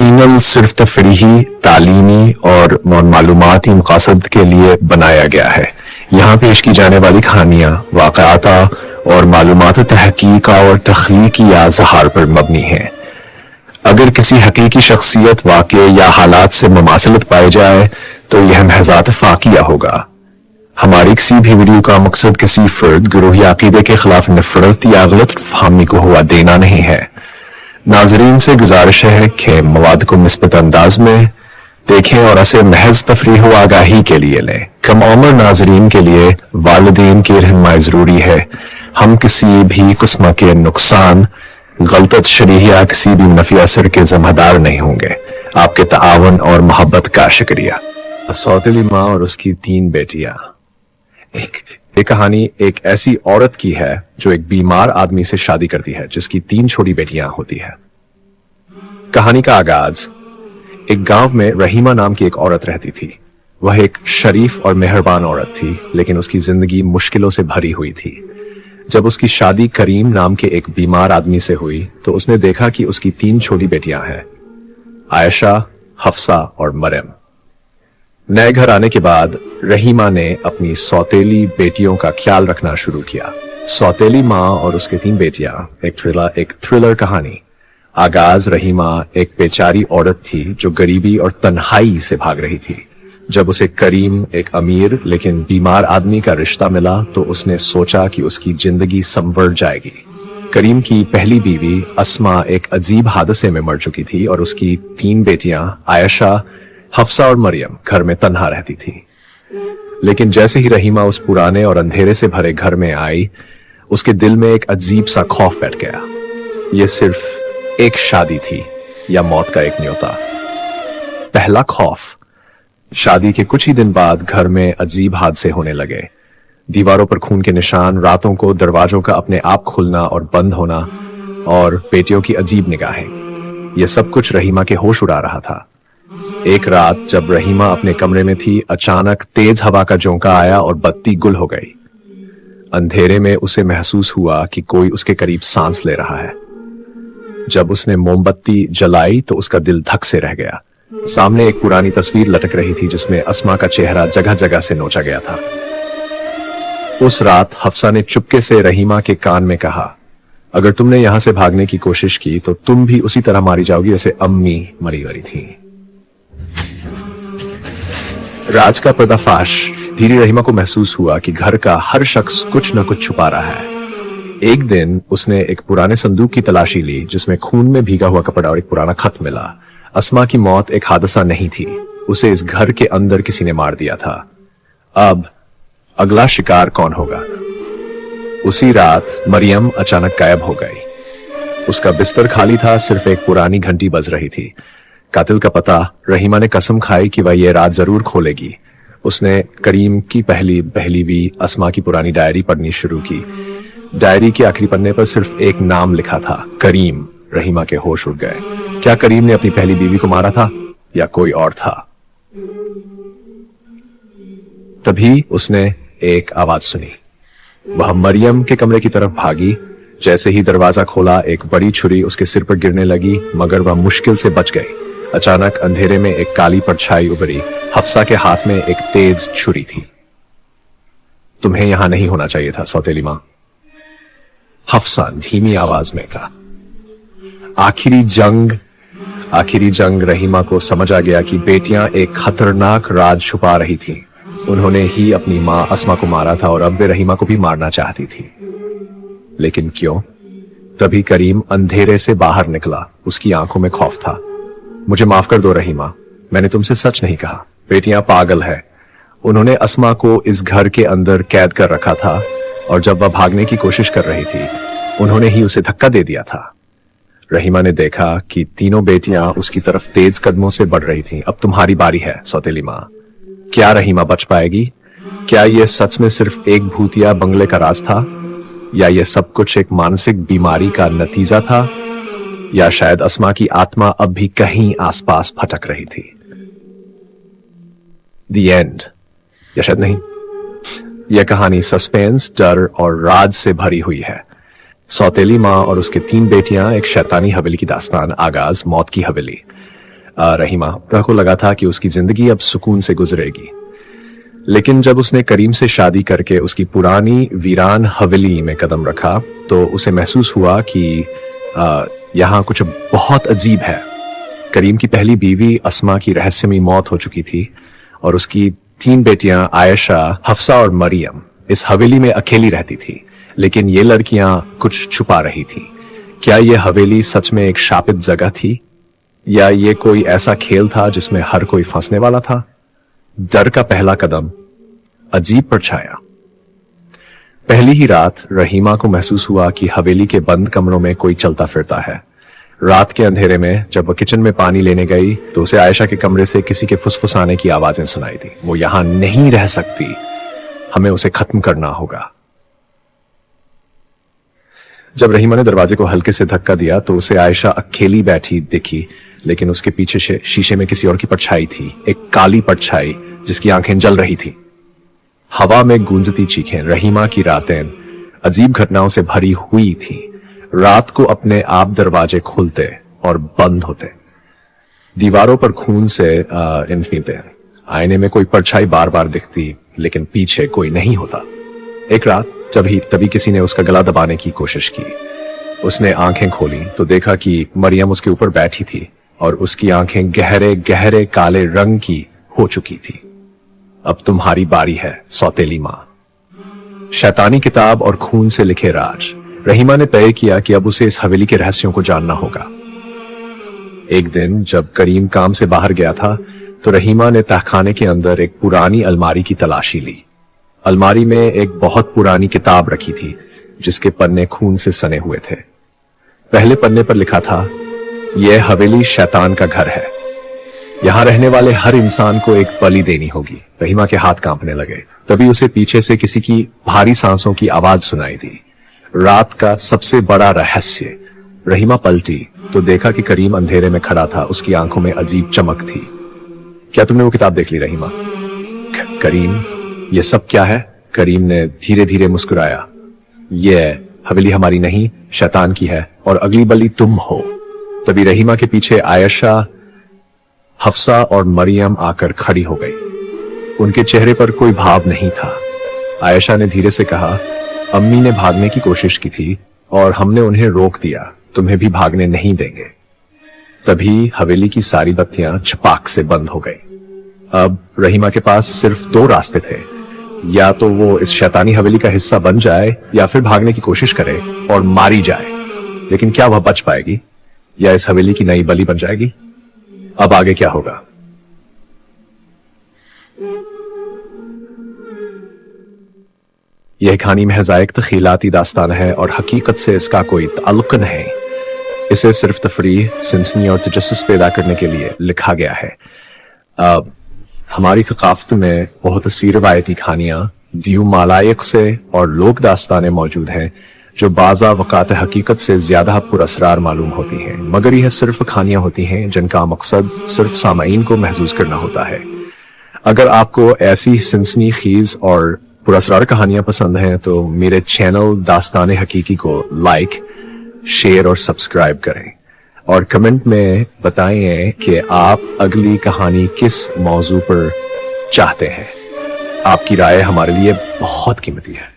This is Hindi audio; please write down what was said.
ईमेल सिर्फ तफरीही, तालीमी और मालूमाती मकसद के लिए बनाया गया है। यहाँ पेश की जाने वाली कहानियाँ वाक़याता और मालूमात तहकीका और तख्लीकी या ज़हार पर मबनी है। अगर किसी हकीकी शख्सियत, वाक़े या हालात से मुमासलत पाई जाए तो यह महज़ फाकिया होगा। हमारी किसी भी वीडियो का मकसद किसी फर्द, गिरोह या अकीदे के खिलाफ नफरत या गलत फहमी को हुआ देना नहीं है। नाजरीन से गुजारिश है कि मवाद को मिस्बत अंदाज में देखें और इसे महज तफरीह व आगाही के लिए लें। कम उम्र नाजरीन के लिए वालिदैन की रहनुमाई जरूरी है। हम किसी भी किस्म के नुकसान, गलत शरीह या किसी भी मनफी असर के जिम्मेदार नहीं होंगे। आपके ताआवन और मोहब्बत का शुक्रिया। सौतेली माँ और उसकी 3 बेटियां। एक कहानी एक ऐसी औरत की है जो एक बीमार आदमी से शादी करती है जिसकी 3 छोटी बेटियां होती है। कहानी का आगाज एक गांव में रहीमा नाम की एक औरत रहती थी। वह एक शरीफ और मेहरबान औरत थी, लेकिन उसकी जिंदगी मुश्किलों से भरी हुई थी। जब उसकी शादी करीम नाम के एक बीमार आदमी से हुई तो उसने देखा कि उसकी 3 छोटी बेटियां हैं, आयशा, हफ्सा और मरियम। नए घर आने के बाद रहीमा ने अपनी सौतेली बेटियों का ख्याल रखना शुरू किया। सौतेली माँ और उसके 3 बेटियां, एक थ्रिलर कहानी। आगाज रहीमा एक बेचारी औरत थी जो गरीबी और तन्हाई से भाग रही थी। जब उसे करीम, एक अमीर लेकिन बीमार आदमी का रिश्ता मिला तो उसने सोचा कि उसकी जिंदगी संवर जाएगी। करीम की पहली बीवी अस्मा एक अजीब हादसे में मर चुकी थी और उसकी 3 बेटियां आयशा, हफ्सा और मरियम घर में तन्हा रहती थी। लेकिन जैसे ही रहीमा उस पुराने और अंधेरे से भरे घर में आई, उसके दिल में एक अजीब सा खौफ बैठ गया। यह सिर्फ एक शादी थी या मौत का एक न्योता। पहला खौफ। शादी के कुछ ही दिन बाद घर में अजीब हादसे होने लगे। दीवारों पर खून के निशान, रातों को दरवाजों का अपने आप खुलना और बंद होना, और बेटियों की अजीब निगाहें। यह सब कुछ रहीमा के होश उड़ा रहा था। एक रात जब रहीमा अपने कमरे में थी, अचानक तेज हवा का झोंका आया और बत्ती गुल हो गई। अंधेरे में उसे महसूस हुआ कि कोई उसके करीब सांस ले रहा है। जब उसने मोमबत्ती जलाई तो उसका दिल धक से रह गया। सामने एक पुरानी तस्वीर लटक रही थी जिसमें अस्मा का चेहरा जगह जगह से नोचा गया था। उस रात हफ्सा ने चुपके से रहीमा के कान में कहा, अगर तुमने यहां से भागने की कोशिश की तो तुम भी उसी तरह मारी जाओगी जैसे अम्मी मरी मरी थी। राज का पर्दाफाश। धीरे रहीमा को महसूस हुआ कि घर का हर शख्स कुछ न कुछ छुपा रहा है। एक दिन उसने एक पुराने संदूक की तलाशी ली जिसमें खून में भीगा हुआ कपड़ा और एक पुराना खत मिला। अस्मा की मौत एक हादसा नहीं थी, उसे इस घर के अंदर किसी ने मार दिया था। अब अगला शिकार कौन होगा? उसी रात मरियम अचानक गायब हो गई। उसका बिस्तर खाली था, सिर्फ एक पुरानी घंटी बज रही थी। कातिल का पता। रहीमा ने कसम खाई कि वह यह रात जरूर खोलेगी। उसने करीम की पहली भी अस्मा की पुरानी डायरी पढ़नी शुरू की। डायरी के आखिरी पन्ने पर सिर्फ एक नाम लिखा था, करीम। रहीमा के होश उड़ गए। क्या करीम ने अपनी पहली बीवी को मारा था या कोई और था? तभी उसने एक आवाज सुनी। वह मरियम के कमरे की तरफ भागी। जैसे ही दरवाजा खोला, एक बड़ी छुरी उसके सिर पर गिरने लगी, मगर वह मुश्किल से बच गई। अचानक अंधेरे में एक काली परछाई उभरी। हफ्सा के हाथ में एक तेज छुरी थी। तुम्हें यहां नहीं होना चाहिए था सौतेली मां, हफ्सा धीमी आवाज में कहा। आखिरी जंग। रहीमा को समझ आ गया कि बेटियां एक खतरनाक राज छुपा रही थीं। उन्होंने ही अपनी मां अस्मा को मारा था और अब वे रहीमा को भी मारना चाहती थी। लेकिन क्यों? तभी करीम अंधेरे से बाहर निकला। उसकी आंखों में खौफ था। मुझे माफ कर दो रहीमा, मैंने तुमसे सच नहीं कहा। बेटियां पागल है। उन्होंने अस्मा को इस घर के अंदर कैद कर रखा था और जब वह भागने की कोशिश कर रही थी, उन्होंने ही उसे धक्का दे दिया था। रहीमा ने देखा कि तीनों बेटियां उसकी तरफ तेज कदमों से बढ़ रही थीं। अब तुम्हारी बारी है सौतेली मां। क्या रहीमा बच पाएगी? क्या यह सच में सिर्फ एक भूतिया बंगले का राज था, या यह सब कुछ एक मानसिक बीमारी का नतीजा था, या शायद अस्मा की आत्मा अब भी कहीं आसपास भटक रही थी? The end. या शायद नहीं। यह कहानी सस्पेंस, डर और राज से भरी हुई है। सौतेली माँ और उसके 3 बेटियां, एक शैतानी हवेली की दास्तान। आगाज मौत की हवेली। रहीमा को लगा था कि उसकी जिंदगी अब सुकून से गुजरेगी, लेकिन जब उसने करीम से शादी करके उसकी पुरानी वीरान हवेली में कदम रखा तो उसे महसूस हुआ कि यहाँ कुछ बहुत अजीब है। करीम की पहली बीवी अस्मा की रहस्यमयी मौत हो चुकी थी और उसकी 3 बेटियां आयशा, हफ्सा और मरियम इस हवेली में अकेली रहती थी, लेकिन ये लड़कियां कुछ छुपा रही थी। क्या ये हवेली सच में एक शापित जगह थी या ये कोई ऐसा खेल था जिसमें हर कोई फंसने वाला था? डर का पहला कदम अजीब परछाया। पहली ही रात रहीमा को महसूस हुआ कि हवेली के बंद कमरों में कोई चलता फिरता है। रात के अंधेरे में जब वह किचन में पानी लेने गई तो उसे आयशा के कमरे से किसी के फुसफुसाने की आवाजें सुनाई दी। वो यहां नहीं रह सकती, हमें उसे खत्म करना होगा। जब रहीमा ने दरवाजे को हल्के से धक्का दिया तो उसे आयशा अकेली बैठी दिखी, लेकिन उसके पीछे से शीशे में किसी और की परछाई थी, एक काली परछाई जिसकी आंखें जल रही थी। हवा में गूंजती चीखें। रहीमा की रातें अजीब घटनाओं से भरी हुई थी। रात को अपने आप दरवाजे खुलते और बंद होते, दीवारों पर खून से इन्फीते, आईने में कोई परछाई बार बार दिखती, लेकिन पीछे कोई नहीं होता। एक रात तभी किसी ने उसका गला दबाने की कोशिश की। उसने आंखें खोली तो देखा कि मरियम उसके ऊपर बैठी थी और उसकी आंखें गहरे गहरे काले रंग की हो चुकी थी। अब तुम्हारी बारी है सौतेली मां। शैतानी किताब और खून से लिखे राज। रहीमा ने तय किया कि अब उसे इस हवेली के रहस्यों को जानना होगा। एक दिन जब करीम काम से बाहर गया था तो रहीमा ने तहखाने के अंदर एक पुरानी अलमारी की तलाशी ली। अलमारी में एक बहुत पुरानी किताब रखी थी जिसके पन्ने खून से सने हुए थे। पहले पन्ने पर लिखा था, यह हवेली शैतान का घर है, यहां रहने वाले हर इंसान को एक बलि देनी होगी। रहीमा के हाथ कांपने लगे। तभी उसे पीछे से किसी की भारी सांसों की आवाज सुनाई दी। रात का सबसे बड़ा रहस्य। रहीमा पलटी तो देखा कि करीम अंधेरे में खड़ा था, उसकी आंखों में अजीब चमक थी। क्या तुमने वो किताब देख ली रहीमा? करीम, ये सब क्या है? करीम ने धीरे धीरे मुस्कुराया। यह हवेली हमारी नहीं, शैतान की है और अगली बलि तुम हो। तभी रहीमा के पीछे आयशा, हफ्सा और मरियम आकर खड़ी हो गई। उनके चेहरे पर कोई भाव नहीं था। आयशा ने धीरे से कहा, अम्मी ने भागने की कोशिश की थी और हमने उन्हें रोक दिया, तुम्हें भी भागने नहीं देंगे। तभी हवेली की सारी बत्तियां छपाक से बंद हो गई। अब रहीमा के पास सिर्फ 2 रास्ते थे, या तो वो इस शैतानी हवेली का हिस्सा बन जाए या फिर भागने की कोशिश करे और मारी जाए। लेकिन क्या वह बच पाएगी या इस हवेली की नई बलि बन जाएगी? अब आगे क्या होगा? यह कहानी महज एक तखीलाती दास्तान है और हकीकत से इसका कोई ताल्लुक नहीं। इसे सिर्फ तफरीह, सिनसनी और तजस्सुस पैदा करने के लिए लिखा गया है। हमारी थकाफत में बहुत सी रवायती कहानियां, दियू मालायक से और लोक दास्तानें मौजूद हैं जो बाज़ा वक़ात हकीकत से ज्यादा पुरअसरार मालूम होती हैं, मगर यह सिर्फ कहानियां होती हैं जिनका मकसद सिर्फ सामाईन को महसूस करना होता है। अगर आपको ऐसी सिनसनी खीज और पुरअसरार कहानियां पसंद हैं तो मेरे चैनल दास्ताने हकीकी को लाइक, शेयर और सब्सक्राइब करें और कमेंट में बताएं कि आप अगली कहानी किस मौजू पर चाहते हैं। आपकी राय हमारे लिए बहुत कीमती है।